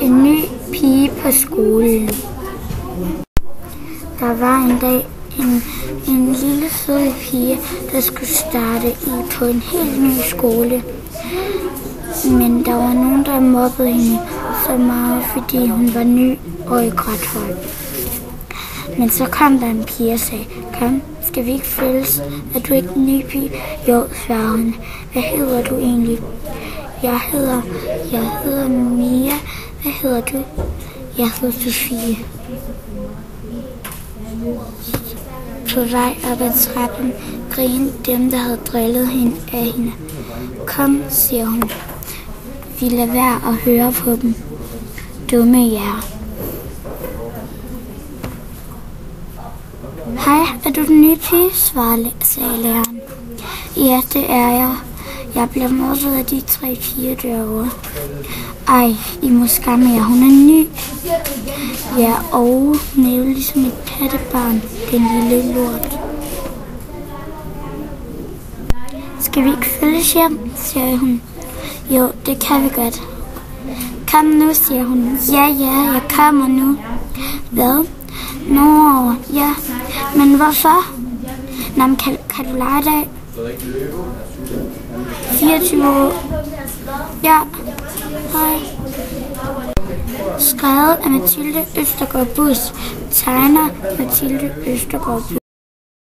En ny pige på skolen. Der var en dag en lille sød pige, der skulle starte på en helt ny skole. Men der var nogen, der mobbede hende så meget, fordi hun var ny og ikke ret høj. Men så kom der en pige og sagde, kom, skal vi ikke følges? Er du ikke en ny pige? Jo, svarede hun. Hvad hedder du egentlig? Jeg hedder Mia. Hvad hedder du? Jeg hedder Sofie. På vej op ad trappen grinede dem, der havde drillet hende af hende. Kom, siger hun. Vi lader være at høre på dem. Dumme jer. Hej, er du den nye pige? sagde læreren. Ja, det er jeg. Jeg bliver mobbet af de 3 piger derovre. Ej, I må skamme jer. Hun er ny. Ja, og hun er jo ligesom et pattebarn, den lille lort. Skal vi ikke følges hjem, siger hun. Jo, det kan vi godt. Kom nu, siger hun. Ja, jeg kommer nu. Hvad? Nå, ja. Men hvorfor? Nå, men kan du lege i dag? 24 år. Ja. Hej. Skrevet af Mathilde Østergaard Busch. Tegner Mathilde Østergaard Busch.